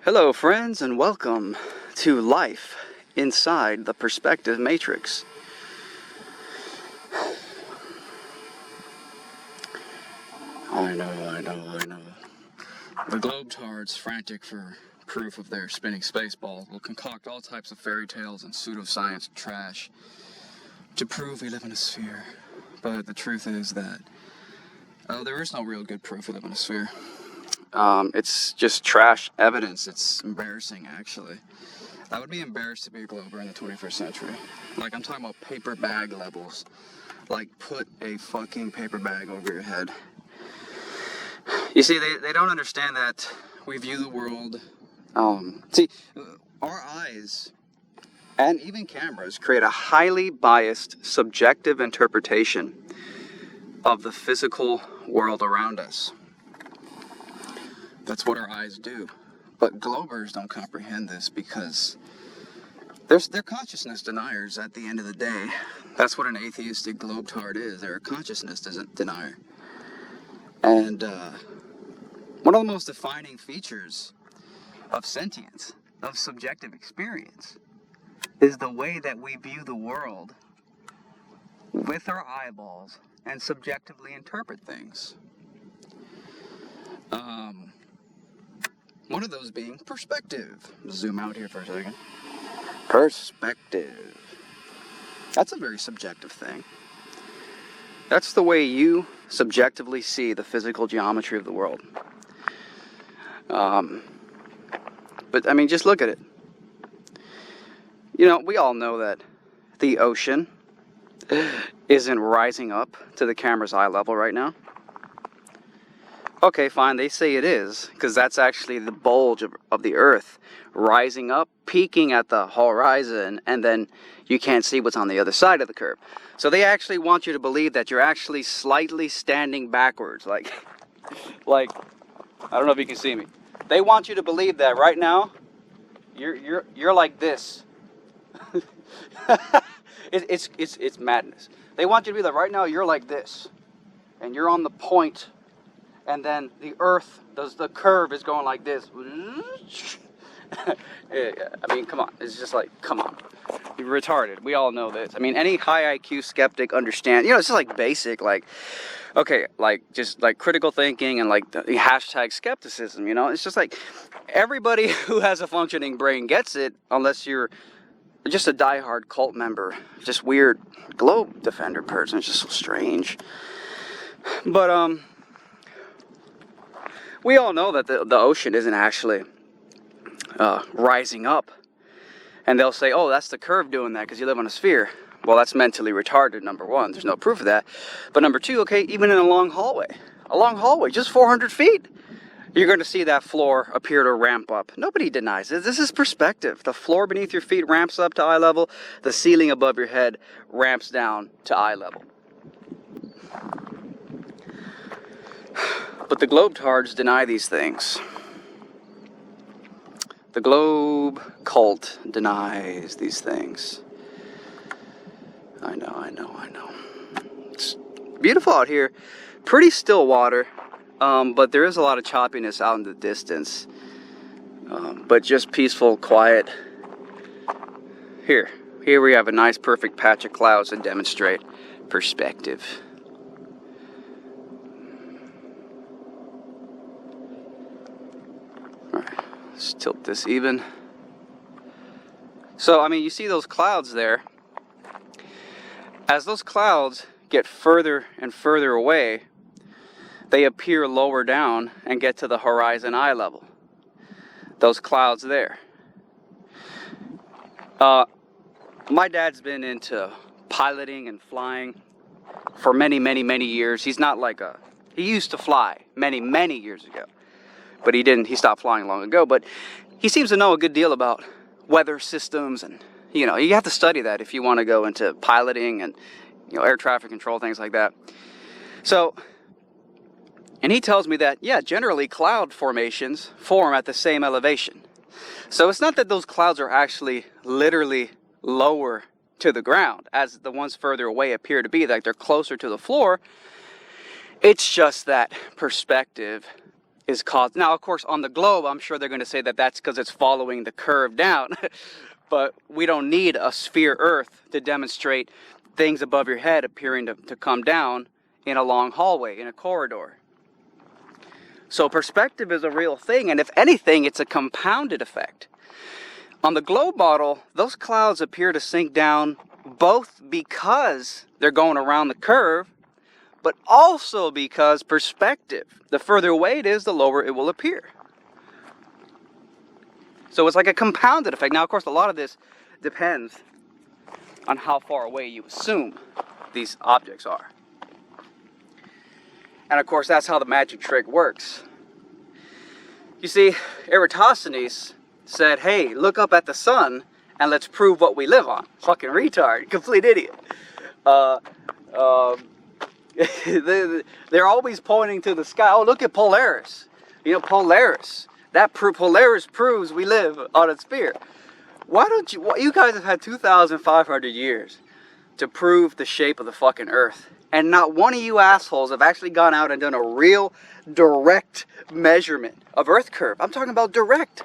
Hello friends, and welcome to life inside the perspective matrix. I know. The globetards, frantic for proof of their spinning space ball, will concoct all types of fairy tales and pseudoscience trash to prove we live in a sphere. But the truth is that there is no real good proof we live in a sphere. It's just trash evidence. It's embarrassing, actually. I would be embarrassed to be a glober in the 21st century. Like, I'm talking about paper bag levels. Like, put a fucking paper bag over your head. You see, they don't understand that we view the world... our eyes and even cameras create a highly biased, subjective interpretation of the physical world around us. That's what our eyes do. But globers don't comprehend this because they're consciousness deniers at the end of the day. That's what an atheistic globetard is. They're a consciousness denier. And one of the most defining features of sentience, of subjective experience, is the way that we view the world with our eyeballs and subjectively interpret things. One of those being perspective. Zoom out here for a second. Perspective. That's a very subjective thing. That's the way you subjectively see the physical geometry of the world. But I mean, just look at it. You know, we all know that the ocean isn't rising up to the camera's eye level right now. Okay, fine, they say it is, because that's actually the bulge of the Earth rising up, peaking at the horizon, and then you can't see what's on the other side of the curve. So they actually want you to believe that you're actually slightly standing backwards, like, I don't know if you can see me. They want you to believe that right now, you're like this. It's madness. They want you to be that right now you're like this, and you're on the point. And then the Earth, the curve is going like this. I mean, come on. It's just like, come on. You're retarded. We all know this. I mean, any high IQ skeptic understands. You know, it's just like basic, like, okay, like, just like critical thinking and like the hashtag skepticism, you know? It's just like, everybody who has a functioning brain gets it, unless you're just a diehard cult member. Just weird globe defender person. It's just so strange. But, we all know that the ocean isn't actually rising up. And they'll say, oh, that's the curve doing that because you live on a sphere. Well, that's mentally retarded, number one. There's no proof of that. But number two, okay, even in a long hallway, just 400 feet, you're going to see that floor appear to ramp up. Nobody denies it. This is perspective. The floor beneath your feet ramps up to eye level. The ceiling above your head ramps down to eye level. But the globetards deny these things. The globe cult denies these things. I know. It's beautiful out here. Pretty still water, but there is a lot of choppiness out in the distance. But just peaceful, quiet. Here we have a nice, perfect patch of clouds that demonstrate perspective. Let's tilt this even. So, I mean, you see those clouds there. As those clouds get further and further away, they appear lower down and get to the horizon eye level. Those clouds there. My dad's been into piloting and flying for many years. He's not like he used to fly many years ago. But he stopped flying long ago. But he seems to know a good deal about weather systems. And, you know, you have to study that if you want to go into piloting and, you know, air traffic control, things like that. So, and he tells me that, yeah, generally cloud formations form at the same elevation. So it's not that those clouds are actually literally lower to the ground as the ones further away appear to be, like they're closer to the floor. It's just that perspective is caused. Now, of course, on the globe, I'm sure they're going to say that that's because it's following the curve down. But we don't need a sphere Earth to demonstrate things above your head appearing to come down in a long hallway, in a corridor. So perspective is a real thing, and if anything, it's a compounded effect. On the globe model, those clouds appear to sink down both because they're going around the curve, but also because perspective. The further away it is, the lower it will appear. So it's like a compounded effect. Now, of course, a lot of this depends on how far away you assume these objects are. And of course, that's how the magic trick works. You see, Eratosthenes said, hey, look up at the sun and let's prove what we live on. Fucking retard, complete idiot. They're always pointing to the sky. Oh, look at Polaris. You know, Polaris. Polaris proves we live on a sphere. Why don't you guys have had 2,500 years to prove the shape of the fucking Earth. And not one of you assholes have actually gone out and done a real direct measurement of Earth curve. I'm talking about direct.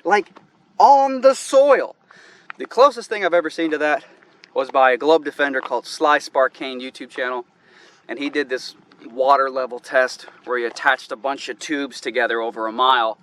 Like on the soil. The closest thing I've ever seen to that was by a globe defender called Sly Sparkane YouTube channel. And he did this water level test where he attached a bunch of tubes together over a mile.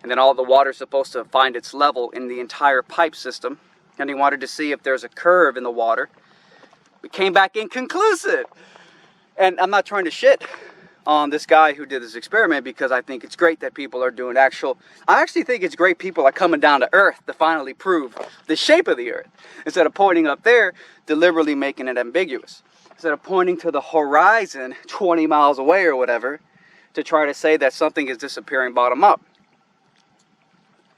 And then all the water is supposed to find its level in the entire pipe system. And he wanted to see if there's a curve in the water. It came back inconclusive. And I'm not trying to shit on this guy who did this experiment because I think it's great that people are doing I actually think it's great people are coming down to Earth to finally prove the shape of the Earth. Instead of pointing up there, deliberately making it ambiguous. Instead of pointing to the horizon 20 miles away or whatever to try to say that something is disappearing bottom up.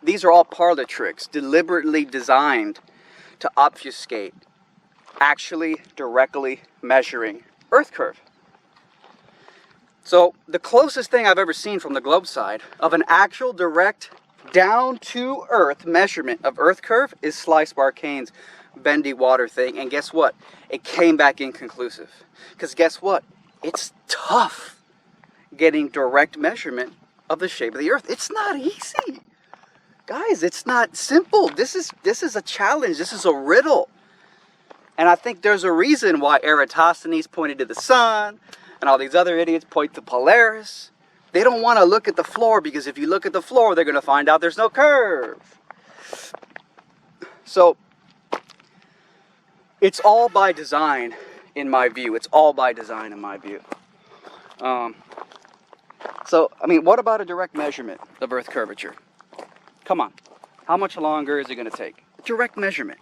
These are all parlor tricks deliberately designed to obfuscate actually directly measuring Earth curve. So the closest thing I've ever seen from the globe side of an actual direct down to Earth measurement of Earth curve is Sly Sparkane's bendy water thing. And guess what? It came back inconclusive. Because guess what? It's tough getting direct measurement of the shape of the Earth. It's not easy. Guys, it's not simple. This is a challenge. This is a riddle. And I think there's a reason why Eratosthenes pointed to the sun and all these other idiots point to Polaris. They don't want to look at the floor because if you look at the floor, they're going to find out there's no curve. So it's all by design in my view. It's all by design in my view. So, I mean, what about a direct measurement of Earth curvature? Come on. How much longer is it going to take? Direct measurement.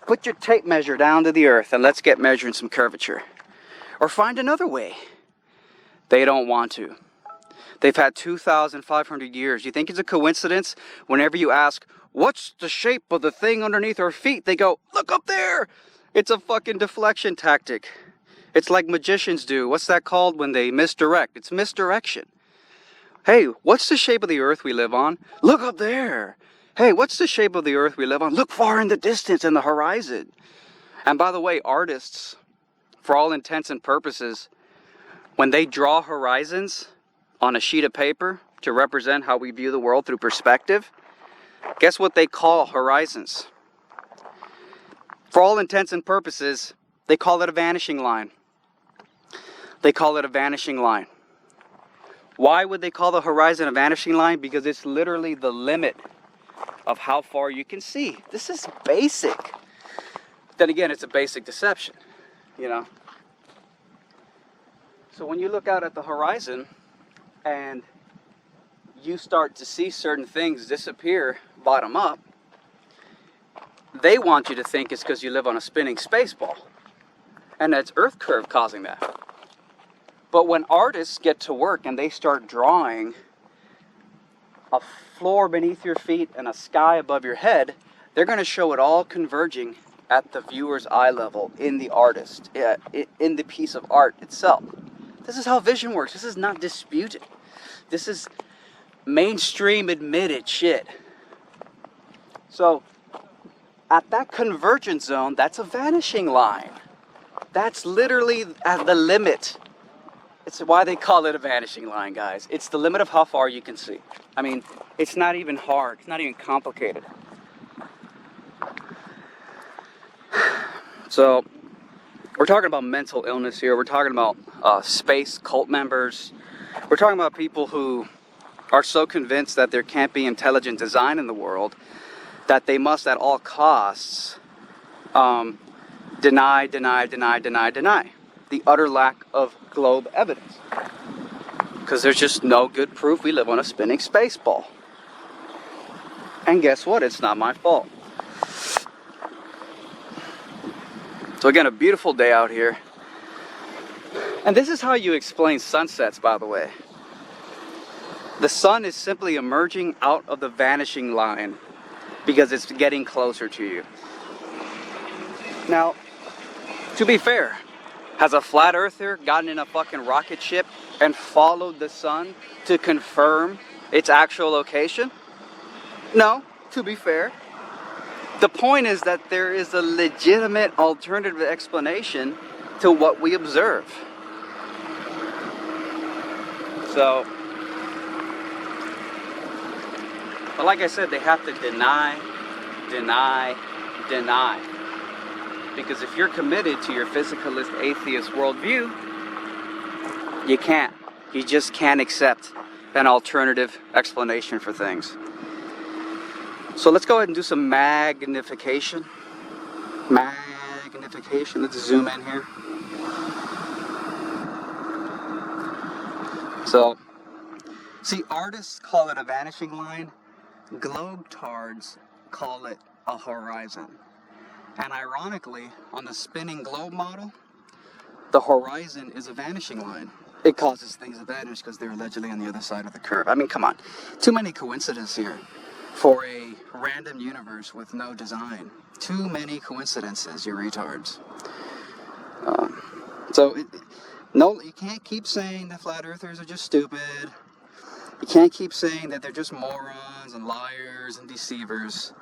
Put your tape measure down to the Earth and let's get measuring some curvature. Or find another way. They don't want to. They've had 2,500 years. You think it's a coincidence whenever you ask, what's the shape of the thing underneath our feet? They go, look up there. It's a fucking deflection tactic. It's like magicians do. What's that called when they misdirect? It's misdirection. Hey, what's the shape of the Earth we live on? Look up there. Hey, what's the shape of the Earth we live on? Look far in the distance in the horizon. And by the way, artists, for all intents and purposes, when they draw horizons on a sheet of paper to represent how we view the world through perspective, guess what they call horizons? For all intents and purposes, they call it a vanishing line. They call it a vanishing line. Why would they call the horizon a vanishing line? Because it's literally the limit of how far you can see. This is basic. Then again, it's a basic deception, you know. So when you look out at the horizon and you start to see certain things disappear bottom up, they want you to think it's because you live on a spinning space ball. And that's Earth curve causing that. But when artists get to work and they start drawing a floor beneath your feet and a sky above your head, they're going to show it all converging at the viewer's eye level in the artist, in the piece of art itself. This is how vision works. This is not disputed. This is mainstream admitted shit. So at that convergence zone, that's a vanishing line. That's literally at the limit. It's why they call it a vanishing line, guys. It's the limit of how far you can see. I mean, it's not even hard. It's not even complicated. So, we're talking about mental illness here. We're talking about space cult members. We're talking about people who are so convinced that there can't be intelligent design in the world that they must at all costs deny the utter lack of globe evidence. Because there's just no good proof we live on a spinning space ball. And guess what? It's not my fault. So again, a beautiful day out here. And this is how you explain sunsets, by the way. The sun is simply emerging out of the vanishing line because it's getting closer to you. Now, to be fair, has a flat earther gotten in a fucking rocket ship and followed the sun to confirm its actual location? No, to be fair. The point is that there is a legitimate alternative explanation to what we observe. So, but like I said, they have to deny. Because if you're committed to your physicalist atheist worldview, you can't. You just can't accept an alternative explanation for things. So let's go ahead and do some magnification. Let's zoom in here. So, see, artists call it a vanishing line. Globetards call it a horizon. And ironically, on the spinning globe model, the horizon is a vanishing line. It causes things to vanish because they're allegedly on the other side of the curve. I mean, come on. Too many coincidences here for a random universe with no design. Too many coincidences, you retards. No, you can't keep saying that flat earthers are just stupid. You can't keep saying that they're just morons and liars and deceivers.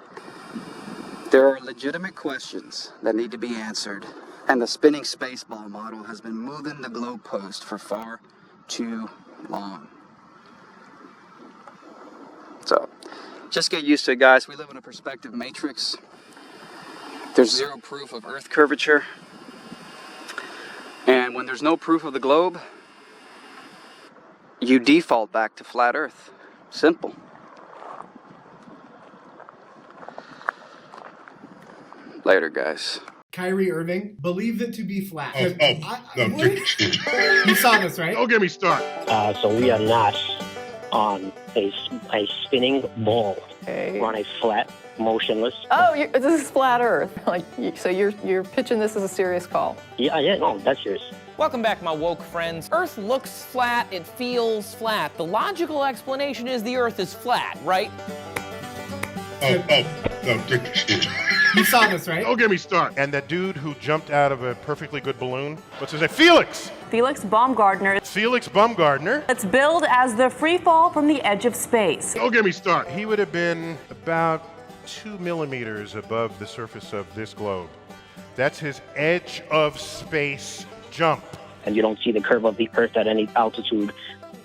There are legitimate questions that need to be answered, and the spinning spaceball model has been moving the globe post for far too long. So, just get used to it, guys. We live in a perspective matrix. There's zero proof of Earth curvature. And when there's no proof of the globe, you default back to flat Earth. Simple. Later, guys. Kyrie Irving believes it to be flat. No. You saw this, right? Don't get me started. So we are not on a spinning ball. Okay. We're on a flat, motionless. Oh, this is flat Earth. So you're pitching this as a serious call. Yeah, no, that's yours. Welcome back, my woke friends. Earth looks flat, it feels flat. The logical explanation is the Earth is flat, right? No. You saw this, right? Don't get me started. And that dude who jumped out of a perfectly good balloon, what's his name? Felix Baumgartner. Felix Baumgartner. It's billed as the free fall from the edge of space. Don't get me started. He would have been about 2 millimeters above the surface of this globe. That's his edge of space jump. And you don't see the curve of the Earth at any altitude.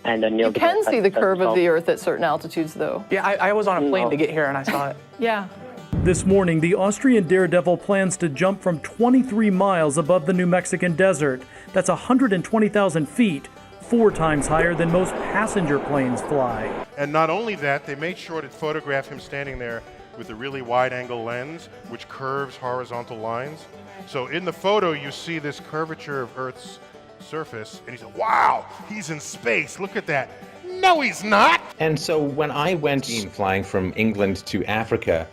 And then You can see the curve of the Earth at certain altitudes, though. Yeah, I was on a plane to get here and I saw it. Yeah. This morning, the Austrian daredevil plans to jump from 23 miles above the New Mexican desert. That's 120,000 feet, 4 times higher than most passenger planes fly. And not only that, they made sure to photograph him standing there with a really wide-angle lens, which curves horizontal lines. So in the photo, you see this curvature of Earth's surface, and he said, wow, he's in space, look at that. No, he's not. And so when I went flying from England to Africa,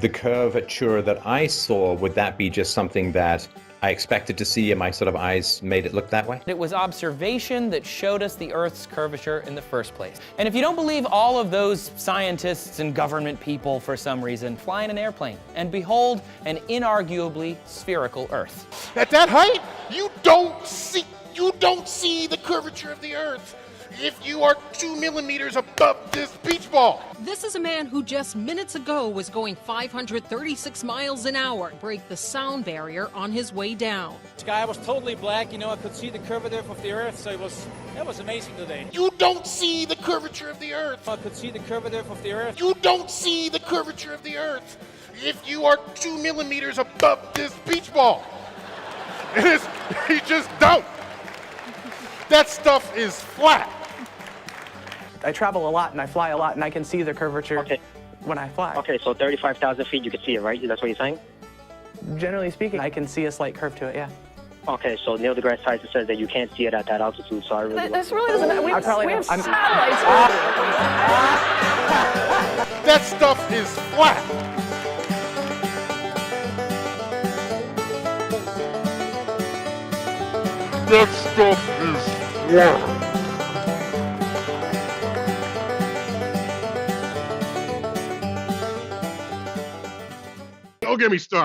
the curvature that I saw, would that be just something that I expected to see and my sort of eyes made it look that way? It was observation that showed us the Earth's curvature in the first place. And if you don't believe all of those scientists and government people for some reason, fly in an airplane and behold an inarguably spherical Earth. At that height, you don't see the curvature of the Earth. if you are 2 millimeters above this beach ball. This is a man who just minutes ago was going 536 miles an hour, break the sound barrier on his way down. The sky was totally black, you know, I could see the curvature of the earth, so it was amazing today. You don't see the curvature of the earth. I could see the curvature of the earth. You don't see the curvature of the earth if you are 2 millimeters above this beach ball. It is, you just don't. That stuff is flat. I travel a lot and I fly a lot and I can see the curvature when I fly. Okay, so 35,000 feet, you can see it, right? That's what you're saying? Generally speaking, I can see a slight curve to it, yeah. Okay, so Neil deGrasse Tyson says that you can't see it at that altitude, so I really... This really doesn't. We have satellites. That stuff is flat. That stuff is flat. Don't get me started.